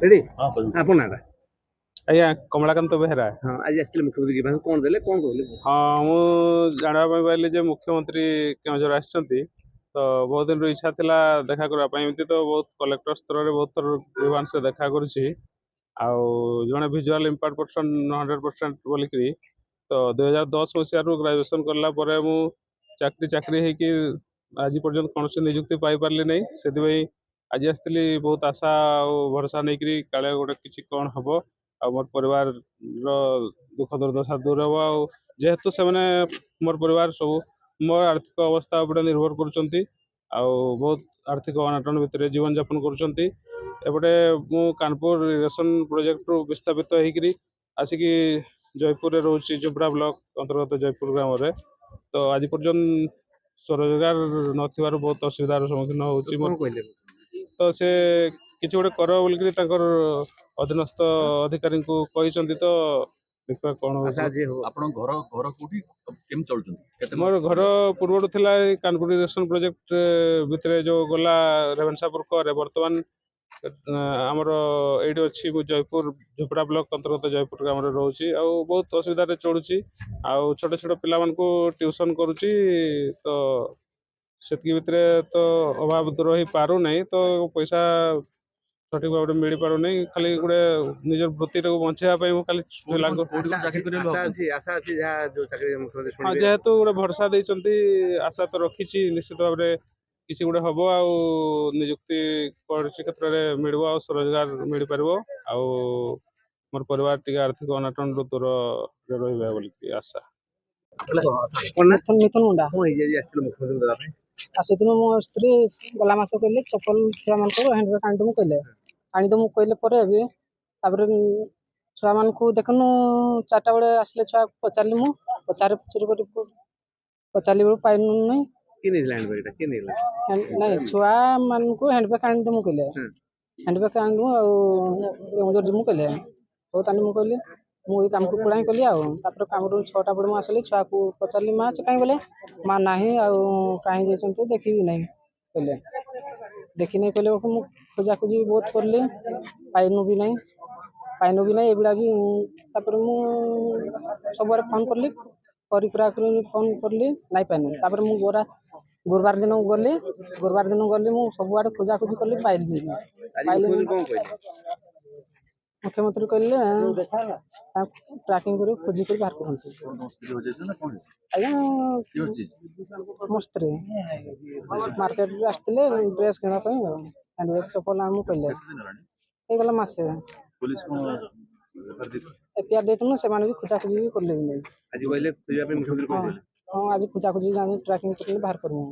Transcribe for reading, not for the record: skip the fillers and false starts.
Ready ଆପଣ ନାଁଟା ଆଜ୍ଞା କମଳାକାନ୍ତ ବେହେରା। ହଁ ଆଜି ଆସିଥିଲେ ମୁଖ୍ୟମନ୍ତ୍ରୀ କି କଣ ଦେଲେ କଣ କହିଲେ? ହଁ ମୁଁ ଜାଣିବା ପାଇଁ ପାଇଲି ଯେ ମୁଖ୍ୟମନ୍ତ୍ରୀ କେଉଁଝର ଆସିଛନ୍ତି। ତ ବହୁତ ଦିନରୁ ଇଚ୍ଛା ଥିଲା ଦେଖା କରିବା ପାଇଁ। ଏମିତି ତ ବହୁତ କଲେକ୍ଟର ସ୍ତରରେ ବହୁତ ଥର ଗ୍ରିଭାନ୍ସ ଦେଖା କରୁଛି। ଆଉ ଜଣେ ଭିଜୁଆଲ ଇମ୍ପାର୍ଟ ପର୍ସନ୍ 100% ବୋଲିକିରି ତ 2010 ମସିହାରୁ ଗ୍ରାଜୁଏସନ୍ କଲା ପରେ ମୁଁ ଚାକିରି ହେଇକି ଆଜି ପର୍ଯ୍ୟନ୍ତ କୌଣସି ନିଯୁକ୍ତି ପାଇପାରିଲି ନାହିଁ। ସେଥିପାଇଁ ଆଜି ଆସିଥିଲି ବହୁତ ଆଶା ଆଉ ଭରସା ନେଇକିରି କାଳେ ଗୋଟେ କିଛି କ'ଣ ହବ ଆଉ ମୋର ପରିବାରର ଦୁଃଖ ଦୁର୍ଦଶା ଦୂର ହେବ। ଆଉ ଯେହେତୁ ସେମାନେ ମୋର ପରିବାର ସବୁ ମୋର ଆର୍ଥିକ ଅବସ୍ଥା ଉପରେ ନିର୍ଭର କରୁଛନ୍ତି ଆଉ ବହୁତ ଆର୍ଥିକ ଅନାଟନ ଭିତରେ ଜୀବନଯାପନ କରୁଛନ୍ତି। ଏପଟେ ମୁଁ କାନପୁର ଇରିଗେସନ୍ ପ୍ରୋଜେକ୍ଟରୁ ବିସ୍ଥାପିତ ହେଇକିରି ଆସିକି ଜୟପୁରରେ ରହୁଛି ଜୁବ୍ରା ବ୍ଲକ ଅନ୍ତର୍ଗତ ଜୟପୁର ଗ୍ରାମରେ। ତ ଆଜି ପର୍ଯ୍ୟନ୍ତ ସ୍ୱରୋଜଗାର ନଥିବାରୁ ବହୁତ ଅସୁବିଧାର ସମ୍ମୁଖୀନ ହେଉଛି। ତ ସେ କିଛି ଗୋଟେ କର ବୋଲିକିରି ତାଙ୍କର ଅଧୀନସ୍ଥ ଅଧିକାରୀଙ୍କୁ କହିଛନ୍ତି। ତ ଦେଖିବା କ'ଣ ଆପଣଙ୍କ ଘର କୋଉଠି କେମିତି ଚଳୁଛନ୍ତି? ମୋର ଘର ପୂର୍ବରୁ ଥିଲା ଏଇ କାନପୁର ଇରିଗେସନ୍ ପ୍ରୋଜେକ୍ଟ ଭିତରେ ଯେଉଁ ଗଲା ରେଭେନ୍ସାପୁର କରେ। ବର୍ତ୍ତମାନ ଆମର ଏଇଠି ଅଛି ମୁଁ ଜୟପୁର ଝୋପଡ଼ା ବ୍ଲକ ଅନ୍ତର୍ଗତ ଜୟପୁର ଗ୍ରାମରେ ରହୁଛି। ଆଉ ବହୁତ ଅସୁବିଧାରେ ଚଳୁଛି। ଆଉ ଛୋଟ ଛୋଟ ପିଲାମାନଙ୍କୁ ଟ୍ୟୁସନ୍ କରୁଛି। ତ ସେତିକି ଭିତରେ ତ ଅଭାବ ଦୂର ହେଇପାରୁନାହିଁ। ତ ପଇସା ସଠିକ୍ ଭାବରେ ମିଳିପାରୁନାହିଁ। ଖାଲି ଗୋଟେ ନିଜର ବୃତ୍ତିଟାକୁ ବଞ୍ଚେଇବା ପାଇଁ ମୁଁ ଖାଲି ଯେହେତୁ ଗୋଟେ ଭରସା ଦେଇଛନ୍ତି ଆଶା ତ ରଖିଛି ନିଶ୍ଚିତ ଭାବରେ କିଛି ଗୋଟେ ହବ ଆଉ ନିଯୁକ୍ତି କୌଣସି କ୍ଷେତ୍ରରେ ମିଳିବ ଆଉ ସ୍ୱରୋଜଗାର ମିଳିପାରିବ ଆଉ ମୋର ପରିବାର ଟିକେ ଆର୍ଥିକ ଅନାଟନରୁ ଦୂରରେ ରହିବା ବୋଲିକି ଆଶା। ଆସିଥିଲୁ ମୋ ସ୍ତ୍ରୀ ଗଲା ମାସ କହିଲେ ଚପଲ ଛୁଆମାନଙ୍କର ହ୍ୟାଣ୍ଡବ୍ୟାଗ୍ ଆଣିଦେବୁ କହିଲେ। ଆଣିଦେବୁ କହିଲେ ପରେ ବି ତାପରେ ଛୁଆମାନଙ୍କୁ ଦେଖୁନୁ 4ଟା ବେଳେ ଆସିଲେ ଛୁଆ ପଚାରିଲି ମୁଁ ପଚାରି ପଚାରିଲି ବେଳକୁ ପାଇଲୁ ନାହିଁ। ନାଇଁ ଛୁଆମାନଙ୍କୁ ହ୍ୟାଣ୍ଡବ୍ୟାଗ୍ ଆଣିଦେବୁ କହିଲେ। ହ୍ୟାଣ୍ଡବ୍ୟାଗ୍ ଆଣିଦେବୁ ଆଉ ଯିମୁ କହିଲେ। ହଉ ତାହେଲେ ମୁଁ କହିଲି ମୁଁ ଏଇ କାମକୁ ପଳାଇ କଲି। ଆଉ ତାପରେ କାମରୁ 6ଟା ବେଳେ ମୁଁ ଆସିଲି ଛୁଆକୁ ପଚାରିଲି ମା' ସେ କାହିଁ ଗଲେ? ମା' ନାହିଁ ଆଉ କାହିଁ ଯାଇଛନ୍ତି ଦେଖିବି ନାହିଁ କହିଲେ। ଦେଖିନାହିଁ କହିଲେ ବେଳକୁ ମୁଁ ଖୋଜାଖୋଜି ବହୁତ କଲି ପାଇନୁ ବି ନାହିଁ ଏଗୁଡ଼ା ବି। ତାପରେ ମୁଁ ସବୁଆଡ଼େ ଫୋନ୍ କଲି କରି ଫୋନ୍ କଲି ନାଇଁ ପାଇନି। ତାପରେ ମୁଁ ଗୁରୁବାର ଦିନ ଗଲି ମୁଁ ସବୁଆଡ଼େ ଖୋଜାଖୋଜି କଲି ପାଇଲି। ମୁଖ୍ୟମନ୍ତ୍ରୀ କହିଲେ ଟ୍ରାକିଂ କରି ଖୋଜି କରି ବାହାର କରନ୍ତୁ। ଆଜ୍ଞା ମୋ ସ୍ତ୍ରୀ ମାର୍କେଟରୁ ଆସିଥିଲେ ଡ୍ରେସ୍ କିଣିବା ପାଇଁ ଆଉ ହ୍ୟାଣ୍ଡବ୍ୟାଗ୍ ଚପଲ ଆମକୁ କହିଲେ। ହେଇଗଲା ମାସେ। ଏଫଆଇଆର୍ ଦେଇଥିଲୁ ସେମାନେ ବି ଖୋଜାଖୋଜି ବି କଲେ ବି ନାହିଁ। ହଁ ଆଜି ଖୋଜାଖୋଜି ଟ୍ରାକିଂ କରି ବାହାର କରିବୁ।